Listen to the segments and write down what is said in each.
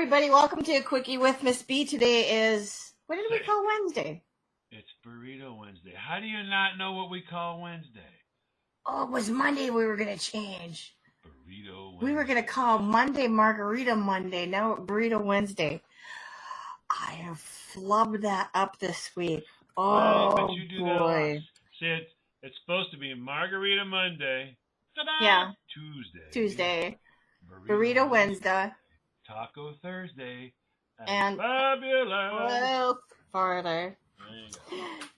everybody. Welcome to a Quickie with Miss B. Today is, what did we call Wednesday? It's Burrito Wednesday. How do you not know what we call Wednesday? Oh, it was Monday we were going to change. Burrito Wednesday. We were going to call Monday Margarita Monday. Now Burrito Wednesday. I have flubbed that up this week. But you do that a lot. Boy. See, it's supposed to be Margarita Monday. Ta-da! Yeah. Tuesday. Burrito Wednesday. Taco Thursday. And Fabulous. Well, Friday.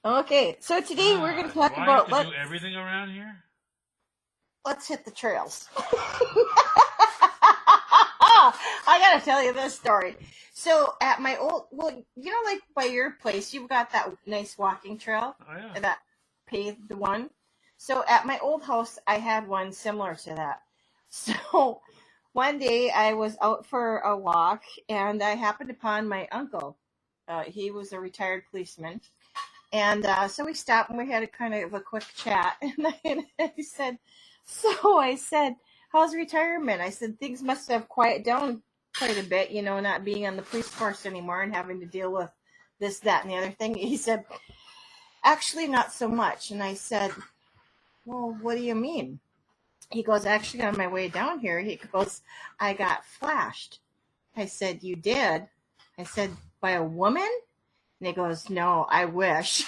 Okay, so today we're going to talk do about... I have to do everything around here? Let's hit the trails. I got to tell you this story. So at my old... Well, you know, like by your place, you've got that nice walking trail? Oh, yeah. That paved one. So at my old house, I had one similar to that. So one day I was out for a walk, and I happened upon my uncle. He was a retired policeman. And so we stopped and we had a kind of a quick chat. And I said, how's retirement? I said, things must have quieted down quite a bit, you know, not being on the police force anymore and having to deal with this, that, and the other thing. He said, actually, not so much. And I said, well, what do you mean? He goes, actually, on my way down here, he goes, I got flashed. I said, you did? I said, by a woman? And he goes, no, I wish.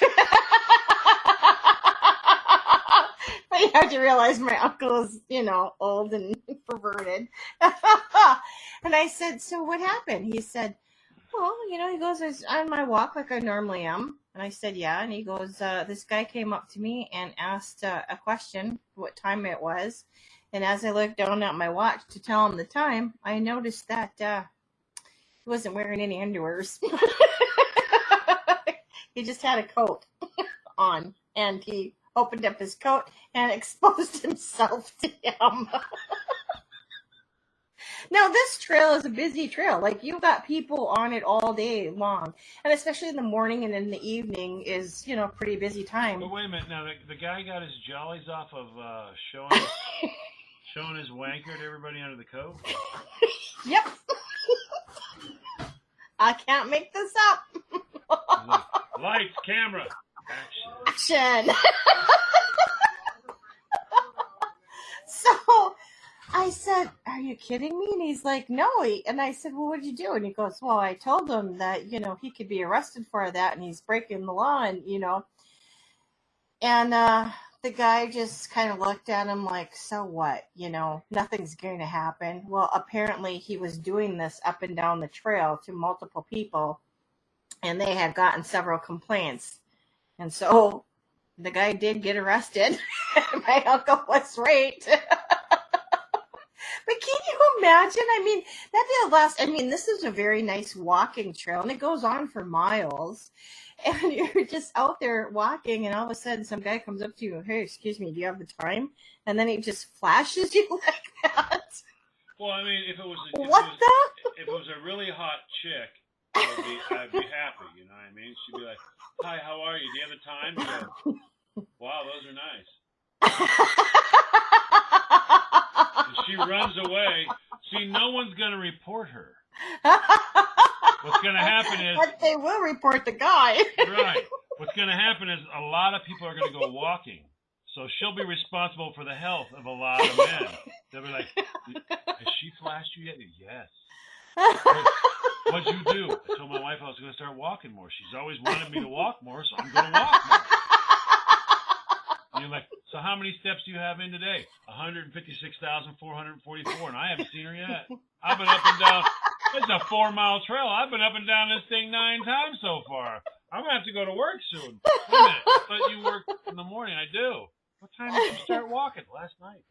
But you have to realize my uncle is, you know, old and perverted. And I said, so what happened? He said, well, you know, he goes, I was on my walk like I normally am. And I said, yeah. And he goes, this guy came up to me and asked a question, what time it was. And as I looked down at my watch to tell him the time, I noticed that he wasn't wearing any underwears. He just had a coat on, and he opened up his coat and exposed himself to him. Now, this trail is a busy trail. Like, you've got people on it all day long. And especially in the morning and in the evening is, you know, a pretty busy time. But wait a minute. Now, the guy got his jollies off of showing his wanker to everybody under the coat? Yep. I can't make this up. Like, lights, camera, action. So I said, are you kidding me? And he's like, no. And I said, well, what did you do? And he goes, well, I told him that, you know, he could be arrested for that and he's breaking the law and, you know. And the guy just kind of looked at him like, so what? You know, nothing's going to happen. Well, apparently he was doing this up and down the trail to multiple people, and they had gotten several complaints. And so the guy did get arrested. My uncle was right. But can you imagine? I mean, that'd be the last. I mean, this is a very nice walking trail, and it goes on for miles. And you're just out there walking, and all of a sudden some guy comes up to you, hey, excuse me, do you have the time? And then he just flashes you like that. Well, I mean, if it was a really hot chick, I'd be happy, you know what I mean? She'd be like, hi, how are you? Do you have the time? Go, wow, those are nice. And she runs away. See, no one's going to report her. What's going to happen is... But they will report the guy. Right. What's going to happen is a lot of people are going to go walking. So she'll be responsible for the health of a lot of men. They'll be like, has she flashed you yet? Yes. What'd you do? I told my wife I was going to start walking more. She's always wanted me to walk more, so I'm going to walk more. And you're like, so how many steps do you have in today? 156,444, and I haven't seen her yet. I've been up and down. It's a 4-mile trail. I've been up and down this thing 9 times so far. I'm going to have to go to work soon. Wait a minute. I thought you work in the morning. I do. What time did you start walking? Last night.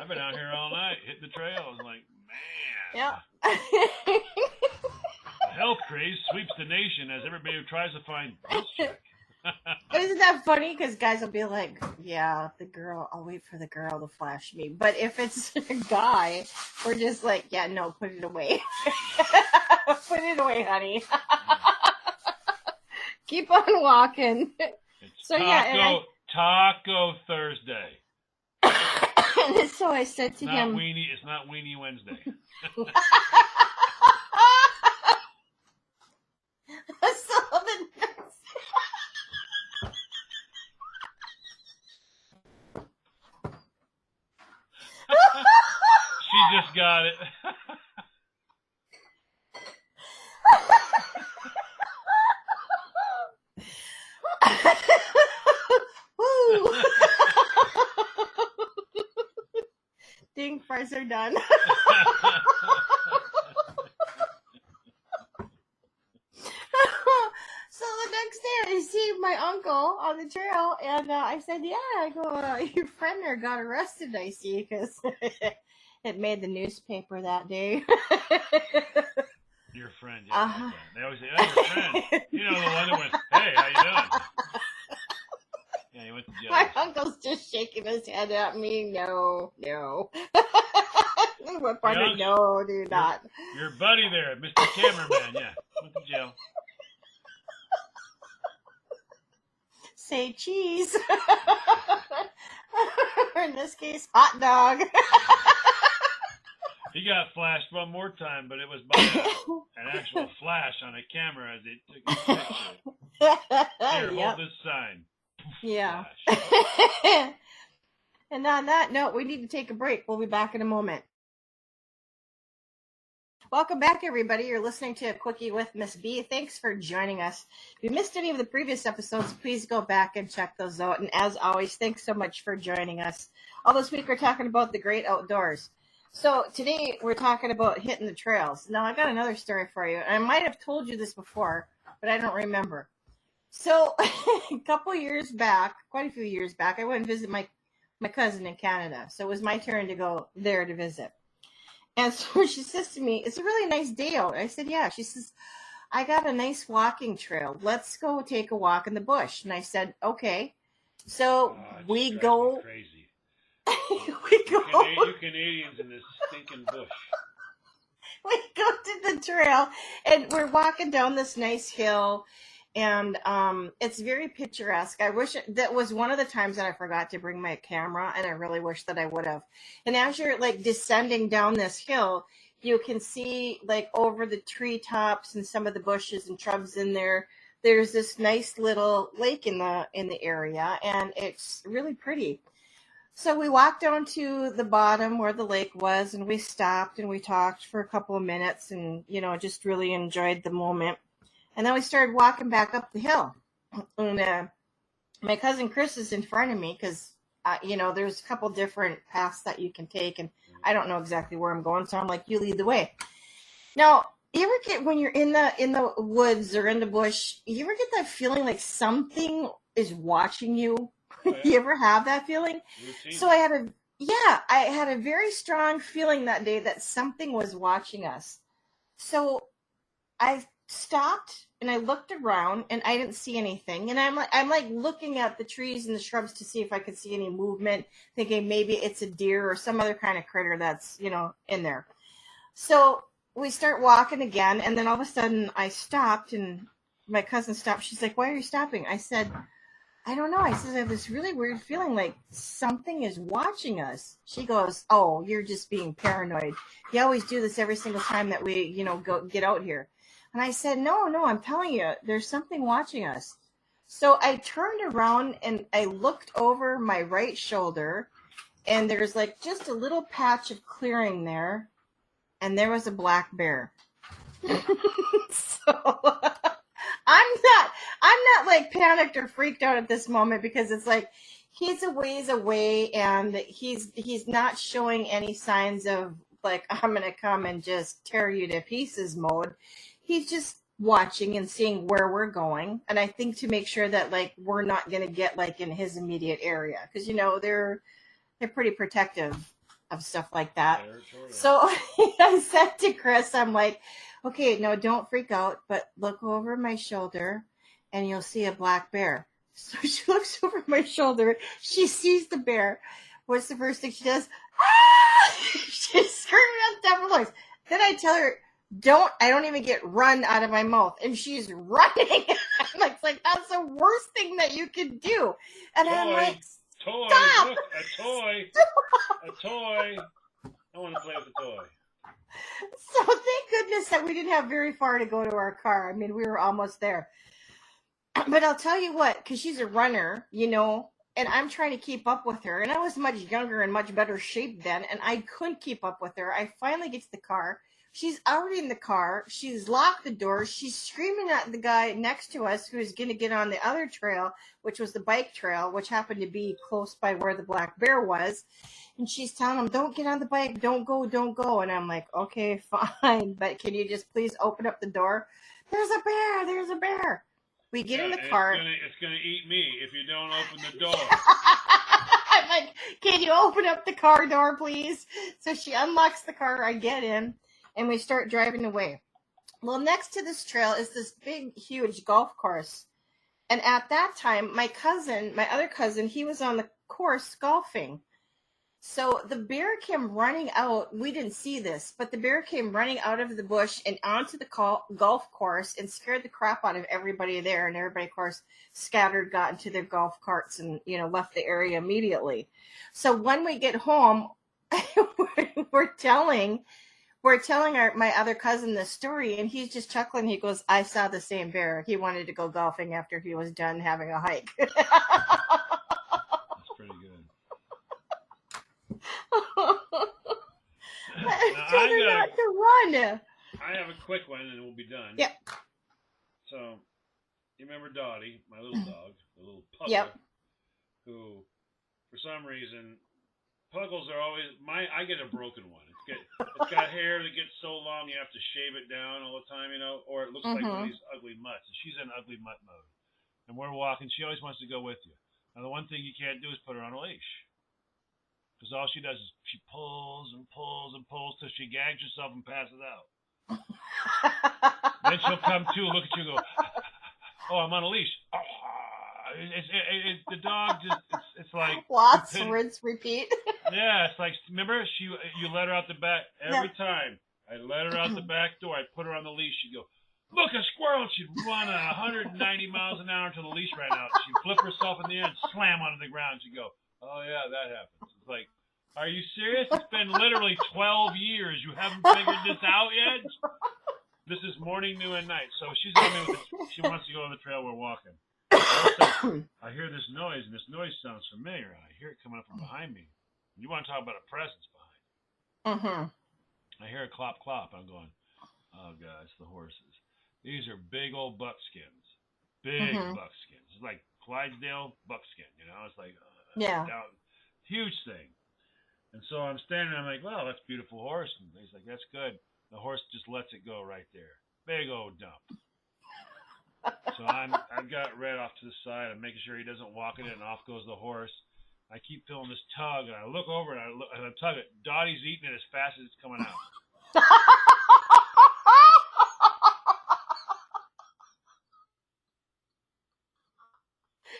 I've been out here all night, hitting the trail. I was like, man. Yep. The health craze sweeps the nation as everybody tries to find this chick. But isn't that funny? Because guys will be like, yeah, I'll wait for the girl to flash me. But if it's a guy, we're just like, yeah, no, put it away. Put it away, honey. Keep on walking. It's Taco Thursday. And so I said to him, It's not Weenie Wednesday. She just got it. Woo! Ding, fries are done. So the next day I see my uncle on the trail, and I said, yeah, I go, your friend there got arrested, I see, because it made the newspaper that day. Your friend, yeah. They always say, oh, your friend. You know, the one that went, hey, how you doing? Yeah, he went to jail. My uncle's just shaking his head at me. No. What part of no, do not. Your buddy there, Mr. Cameraman, yeah, went to jail. Say cheese. Or in this case, hot dog. He got flashed one more time, but it was by an actual flash on a camera as they took his picture. Here, hold this sign. Yeah. And on that note, we need to take a break. We'll be back in a moment. Welcome back, everybody. You're listening to A Quickie with Miss B. Thanks for joining us. If you missed any of the previous episodes, please go back and check those out. And as always, thanks so much for joining us. All this week, we're talking about the great outdoors. So today, we're talking about hitting the trails. Now, I got another story for you. I might have told you this before, but I don't remember. So a couple years back, quite a few years back, I went and visited my cousin in Canada. So it was my turn to go there to visit. And so she says to me, it's a really nice day out. I said, yeah. She says, I got a nice walking trail. Let's go take a walk in the bush. And I said, okay. So we go. Crazy. We go. You Canadians in this stinking bush. We go to the trail and we're walking down this nice hill. And it's very picturesque. I wish that was one of the times that I forgot to bring my camera, and I really wish that I would have. And as you're like descending down this hill, you can see like over the treetops and some of the bushes and shrubs in there. There's this nice little lake in the area, and it's really pretty. So we walked down to the bottom where the lake was, and we stopped and we talked for a couple of minutes, and just really enjoyed the moment. And then we started walking back up the hill. And my cousin Chris is in front of me because, there's a couple different paths that you can take. And I don't know exactly where I'm going. So I'm like, you lead the way. Now, you ever get, when you're in the woods or in the bush, you ever get that feeling like something is watching you? Oh, yeah. You ever have that feeling? So I had a very strong feeling that day that something was watching us. So I stopped and I looked around and I didn't see anything. And I'm like looking at the trees and the shrubs to see if I could see any movement, thinking maybe it's a deer or some other kind of critter that's, in there. So we start walking again. And then all of a sudden I stopped and my cousin stopped. She's like, why are you stopping? I said, I don't know. I said, I have this really weird feeling like something is watching us. She goes, oh, you're just being paranoid. You always do this every single time that we, go get out here. And I said, no, I'm telling you, there's something watching us. So I turned around and I looked over my right shoulder, and there's like just a little patch of clearing there, and there was a black bear. So I'm not like panicked or freaked out at this moment, because it's like he's a ways away and he's not showing any signs of like, I'm going to come and just tear you to pieces mode. He's just watching and seeing where we're going. And I think to make sure that like, we're not going to get like in his immediate area. Cause they're pretty protective of stuff like that. So I said to Chris, I'm like, okay, no, don't freak out, but look over my shoulder and you'll see a black bear. So she looks over my shoulder. She sees the bear. What's the first thing she does? Ah! She's screaming at the top of her voice. Then I tell her, I don't even get run out of my mouth. And she's running. I'm like, that's the worst thing that you could do. And I'm like, Toy. Stop! Look, a toy. A toy. I want to play with a toy. So thank goodness that we didn't have very far to go to our car. I mean, we were almost there. But I'll tell you what, because she's a runner, and I'm trying to keep up with her. And I was much younger and much better shape then, and I couldn't keep up with her. I finally get to the car. She's already in the car. She's locked the door. She's screaming at the guy next to us who's going to get on the other trail, which was the bike trail, which happened to be close by where the black bear was. And she's telling him, don't get on the bike. Don't go, don't go. And I'm like, okay, fine. But can you just please open up the door? There's a bear. There's a bear. We get in the car. It's gonna eat me if you don't open the door. I'm like, can you open up the car door, please? So she unlocks the car. I get in, and we start driving away. Well, next to this trail is this big, huge golf course. And at that time, my other cousin, he was on the course golfing. So the bear came running out. We didn't see this, but the bear came running out of the bush and onto the golf course and scared the crap out of everybody there. And everybody, of course, scattered, got into their golf carts and, left the area immediately. So when we get home, we're telling my other cousin this story, and he's just chuckling. He goes, I saw the same bear. He wanted to go golfing after he was done having a hike. That's pretty good. Not to run. I have a quick one, and we'll be done. Yep. So, you remember Dottie, my little dog, the little puggle, yep. Who, for some reason, puggles are always I get a broken one. It's got hair that gets so long you have to shave it down all the time, or it looks like one of these ugly mutts. And she's in ugly mutt mode, and we're walking. She always wants to go with you. Now, the one thing you can't do is put her on a leash. Because all she does is she pulls and pulls and pulls till she gags herself and passes out. Then she'll come to, look at you and go, oh, I'm on a leash. The dog just, it's like... Lots, rinse, repeat. Yeah, it's like, remember, you let her out the back every time. I let her out the back door. I put her on the leash. She'd go, look, a squirrel. She'd run at 190 miles an hour until the leash ran out. She'd flip herself in the end, slam onto the ground. She'd go, oh, yeah, that happens. It's like, are you serious? It's been literally 12 years. You haven't figured this out yet? This is morning, noon, and night. So she wants to go on the trail we're walking. I hear this noise, and this noise sounds familiar. I hear it coming up from behind me. You want to talk about a presence behind. I hear a clop, clop. I'm going, oh, God, it's the horses. These are big old buckskins. Big buckskins. It's like Clydesdale buckskin, It's like, huge thing. And so I'm standing there, I'm like, wow, that's a beautiful horse. And he's like, that's good. The horse just lets it go right there. Big old dump. So I've got Red off to the side. I'm making sure he doesn't walk in it, and off goes the horse. I keep feeling this tug, and I look over, and I tug it. Dottie's eating it as fast as it's coming out.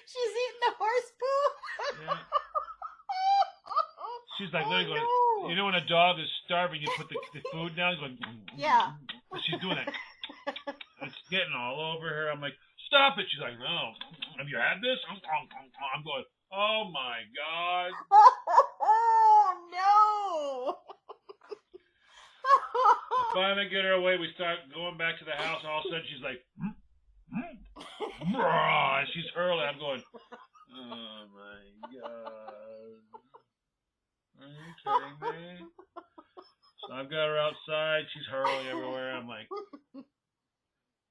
She's eating the horse poo? Yeah. She's like literally going, when a dog is starving, you put the food down, going, yeah. She's doing that. It's getting all over her. I'm like, stop it. She's like, no. Have you had this? I'm going, oh my God. Oh no. I finally get her away. We start going back to the house, and all of a sudden she's like, and she's hurling. I'm going, oh my God. Are you kidding me? So I've got her outside. She's hurling everywhere. I'm like,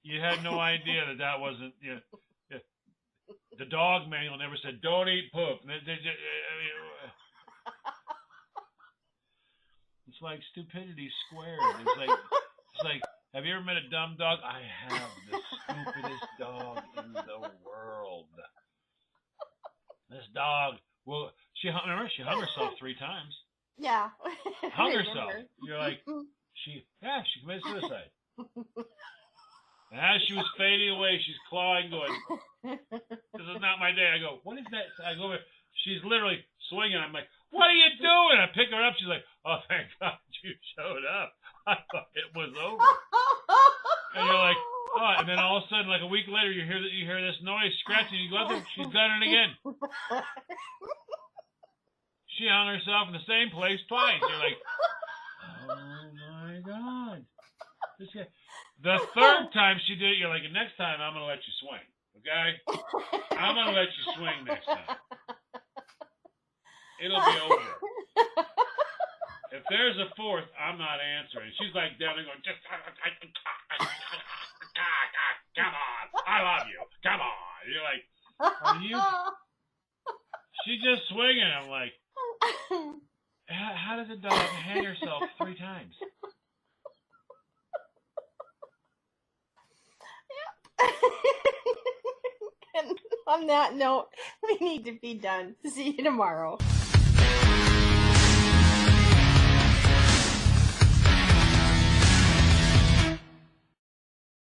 you had no idea that wasn't, the dog manual never said, don't eat poop. It's like stupidity squared. It's like, have you ever met a dumb dog? I have, the stupidest dog in the world. This dog, she hung herself 3 times. Yeah. Hung herself. You're like, she committed suicide. And as she was fading away, she's clawing, going, this is not my day. I go, what is that? I go over, she's literally swinging. I'm like, what are you doing? I pick her up. She's like, oh, thank God you showed up. I thought it was over. And you're like, oh, and then all of a sudden, like a week later, you hear this noise scratching. You go up there, she's done it again. She hung herself in the same place twice. You're like, oh my God. This guy. The third time she did it, you're like, next time I'm going to let you swing. Okay? I'm going to let you swing next time. It'll be over. If there's a fourth, I'm not answering. She's like down there going, just come on. I love you. Come on. You're like, are you? She's just swinging. I'm like, how does a dog hang herself 3 times? And on that note, we need to be done. See you tomorrow.